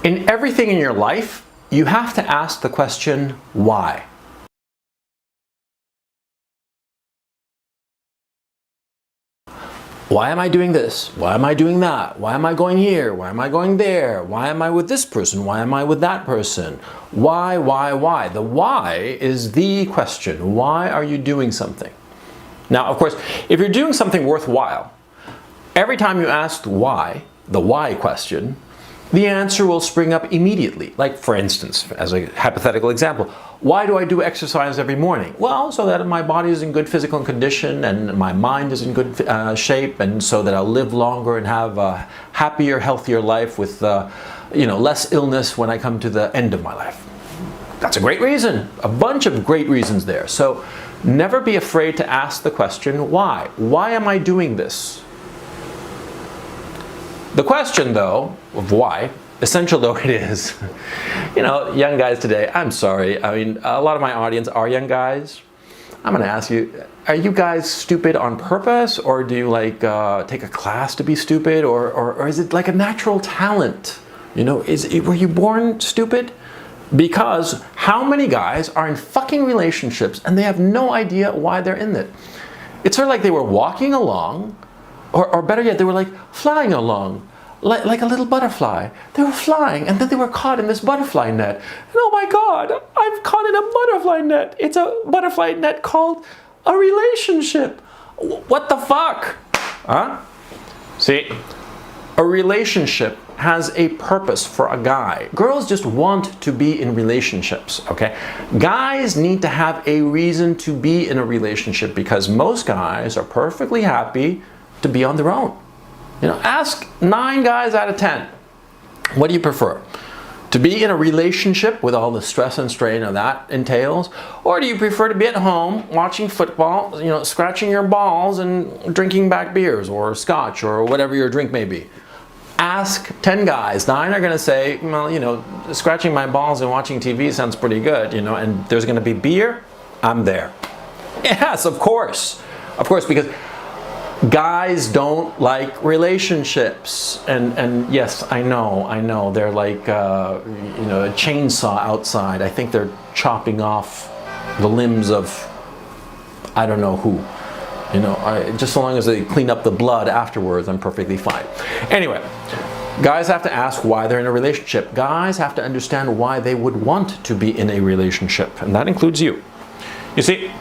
In everything in your life, you have to ask the question, why? Why am I doing this? Why am I doing that? Why am I going here? Why am I going there? Why am I with this person? Why am I with that person? Why? The why is the question. Why are you doing something? Now, of course, if you're doing something worthwhile, every time you ask why, the why question, the answer will spring up immediately. Like, for instance, as a hypothetical example, why do I do exercise every morning? Well, so that my body is in good physical condition and my mind is in good shape, and so that I'll live longer and have a happier, healthier life with less illness when I come to the end of my life. That's a great reason. A bunch of great reasons there. So never be afraid to ask the question, why? Why am I doing this? The question, though, of why, essential though it is, young guys today, I'm sorry, I mean, a lot of my audience are young guys. I'm going to ask you, are you guys stupid on purpose, or do you take a class to be stupid, or is it like a natural talent? Were you born stupid? Because how many guys are in fucking relationships and they have no idea why they're in it? It's sort of like they were walking along, or better yet, they were like flying along, like a little butterfly. They were flying, and then they were caught in this butterfly net. And oh my God, I'm caught in a butterfly net. It's a butterfly net called a relationship. What the fuck? Huh? See, a relationship has a purpose for a guy. Girls just want to be in relationships, okay? Guys need to have a reason to be in a relationship, because most guys are perfectly happy to be on their own. Ask 9 guys out of 10. What do you prefer? To be in a relationship with all the stress and strain of that entails? Or do you prefer to be at home watching football, scratching your balls and drinking back beers or scotch or whatever your drink may be? Ask 10 guys. 9 are going to say, well, scratching my balls and watching TV sounds pretty good, and there's going to be beer, I'm there. Yes, of course. Of course, because guys don't like relationships, and yes, I know they're like a chainsaw outside. I think they're chopping off the limbs of I don't know who. Just so long as they clean up the blood afterwards, I'm perfectly fine. Anyway, guys have to ask why they're in a relationship. Guys have to understand why they would want to be in a relationship, and that includes you. You see,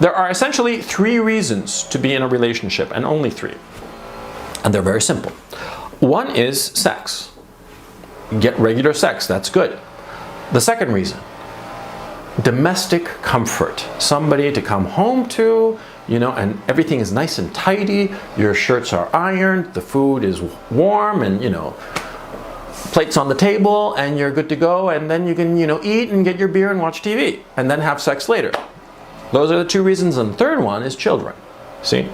there are essentially 3 reasons to be in a relationship, and only 3. And they're very simple. One is sex. Get regular sex, that's good. The second reason, domestic comfort. Somebody to come home to, and everything is nice and tidy. Your shirts are ironed, the food is warm, and, plates on the table, and you're good to go, and then you can, eat and get your beer and watch TV, and then have sex later. Those are the 2 reasons, and the third one is children. See?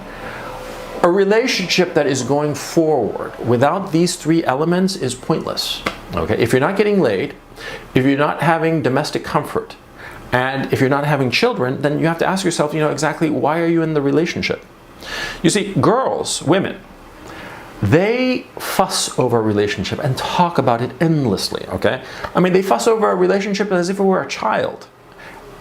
A relationship that is going forward without these 3 elements is pointless. Okay? If you're not getting laid, if you're not having domestic comfort, and if you're not having children, then you have to ask yourself, exactly why are you in the relationship? You see, girls, women, they fuss over a relationship and talk about it endlessly, okay? I mean, they fuss over a relationship as if it were a child.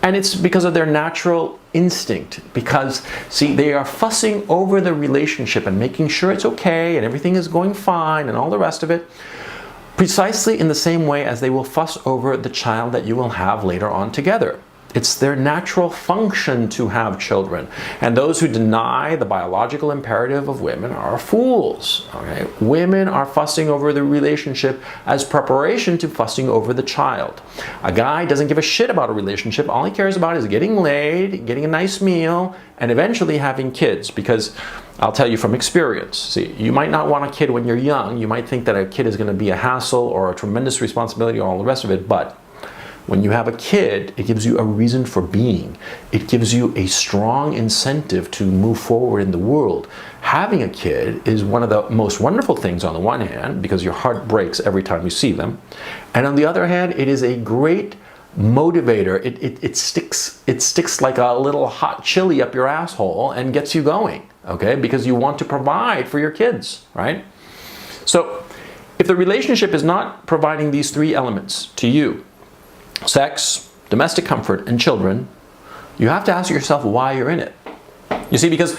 And it's because of their natural instinct. Because, see, they are fussing over the relationship and making sure it's okay and everything is going fine and all the rest of it, precisely in the same way as they will fuss over the child that you will have later on together. It's their natural function to have children. And those who deny the biological imperative of women are fools. Okay? Women are fussing over the relationship as preparation to fussing over the child. A guy doesn't give a shit about a relationship. All he cares about is getting laid, getting a nice meal, and eventually having kids. Because I'll tell you from experience, see, you might not want a kid when you're young. You might think that a kid is going to be a hassle or a tremendous responsibility or all the rest of it, but when you have a kid, it gives you a reason for being. It gives you a strong incentive to move forward in the world. Having a kid is one of the most wonderful things on the one hand, because your heart breaks every time you see them. And on the other hand, it is a great motivator. It sticks like a little hot chili up your asshole and gets you going, okay? Because you want to provide for your kids, right? So If the relationship is not providing these three elements to you, sex, domestic comfort, and children, you have to ask yourself why you're in it. You see, because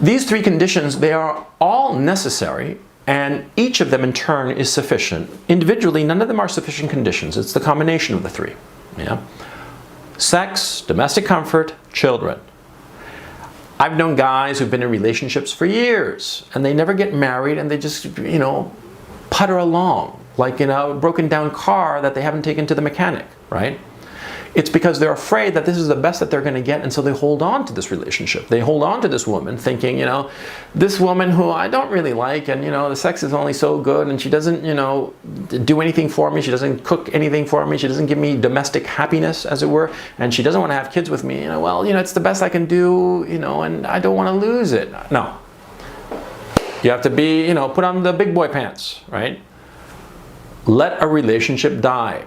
these three conditions, they are all necessary, and each of them in turn is sufficient. Individually, none of them are sufficient conditions. It's the combination of the three. Yeah? Sex, domestic comfort, children. I've known guys who've been in relationships for years, and they never get married, and they just, you know, putter along like in a broken down car that they haven't taken to the mechanic, right? It's because they're afraid that this is the best that they're going to get, and so they hold on to this relationship. They hold on to this woman thinking, you know, this woman who I don't really like, and, you know, the sex is only so good, and she doesn't, you know, do anything for me. She doesn't cook anything for me. She doesn't give me domestic happiness, as it were, and she doesn't want to have kids with me. You know, well, you know, it's the best I can do, you know, and I don't want to lose it. No. You have to be, you know, put on the big boy pants, right? Let a relationship die.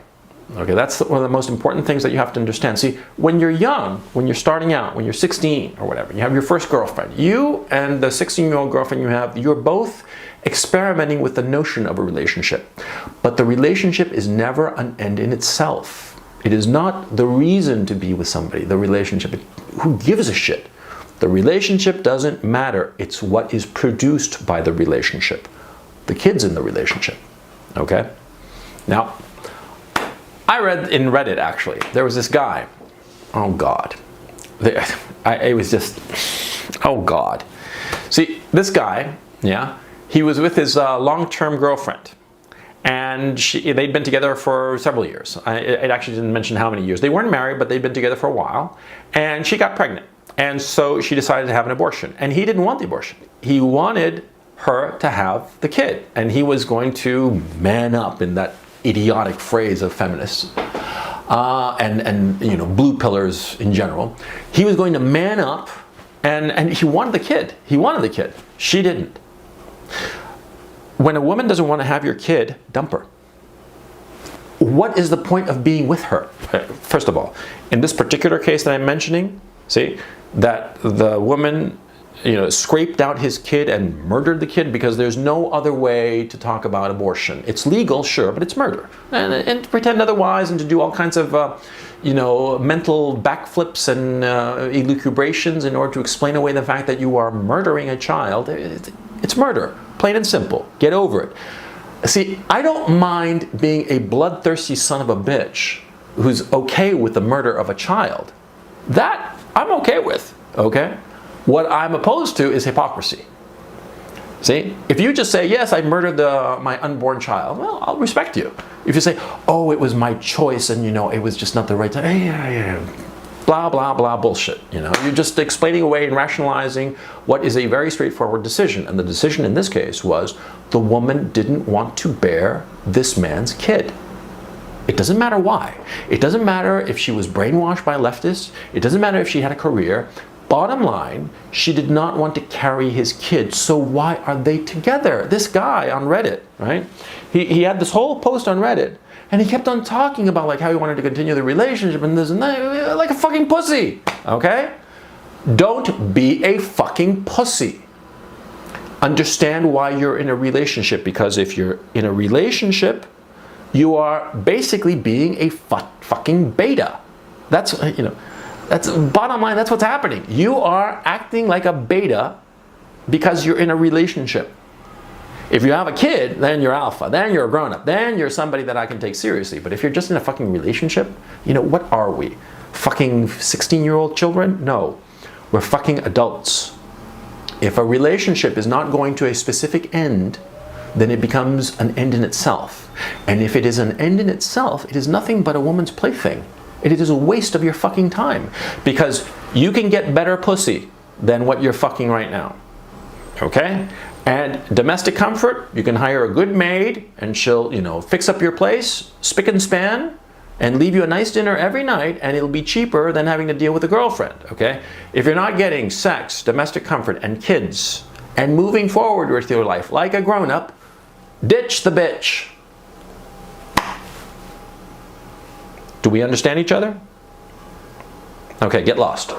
Okay, that's one of the most important things that you have to understand. See, when you're young, when you're starting out, when you're 16 or whatever, you have your first girlfriend. You and the 16-year-old girlfriend you have, you're both experimenting with the notion of a relationship. But the relationship is never an end in itself. It is not the reason to be with somebody, the relationship. Who gives a shit? The relationship doesn't matter. It's what is produced by the relationship. The kid's in the relationship. Okay? Now, I read in Reddit, actually, there was this guy. Oh, God. It was just, oh, God. See, this guy, yeah, he was with his long-term girlfriend. And they'd been together for several years. It actually didn't mention how many years. They weren't married, but they'd been together for a while. And she got pregnant. And so she decided to have an abortion. And he didn't want the abortion. He wanted her to have the kid. And he was going to man up, in that idiotic phrase of feminists and you know, blue pillars in general. He was going to man up, and he wanted the kid. He wanted the kid. She didn't. When a woman doesn't want to have your kid, dump her. What is the point of being with her? First of all, in this particular case that I'm mentioning, see, that the woman, you know, scraped out his kid and murdered the kid, because there's no other way to talk about abortion. It's legal, sure, but it's murder. And to pretend otherwise, and to do all kinds of, you know, mental backflips and elucubrations in order to explain away the fact that you are murdering a child, it's murder, plain and simple. Get over it. See, I don't mind being a bloodthirsty son of a bitch who's okay with the murder of a child. That I'm okay with, okay? What I'm opposed to is hypocrisy. See, if you just say, yes, I murdered my unborn child, well, I'll respect you. If you say, oh, it was my choice, and, you know, it was just not the right time, yeah, blah, blah, blah, bullshit, you know. You're just explaining away and rationalizing what is a very straightforward decision. And the decision in this case was the woman didn't want to bear this man's kid. It doesn't matter why. It doesn't matter if she was brainwashed by leftists. It doesn't matter if she had a career. Bottom line, she did not want to carry his kid, so why are they together? This guy on Reddit, right? He had this whole post on Reddit, and he kept on talking about like how he wanted to continue the relationship and this and that, like a fucking pussy, okay? Don't be a fucking pussy. Understand why you're in a relationship, because if you're in a relationship, you are basically being a fucking beta. That's, you know, that's bottom line, that's what's happening. You are acting like a beta because you're in a relationship. If you have a kid, then you're alpha, then you're a grown-up, then you're somebody that I can take seriously. But if you're just in a fucking relationship, you know, what are we? Fucking 16-year-old children? No, we're fucking adults. If a relationship is not going to a specific end, then it becomes an end in itself. And if it is an end in itself, it is nothing but a woman's plaything. It is a waste of your fucking time, because you can get better pussy than what you're fucking right now. Okay? And domestic comfort, you can hire a good maid and she'll, you know, fix up your place, spick and span, and leave you a nice dinner every night, and it'll be cheaper than having to deal with a girlfriend, okay? If you're not getting sex, domestic comfort, and kids, and moving forward with your life like a grown-up, ditch the bitch. Do we understand each other? Okay, get lost.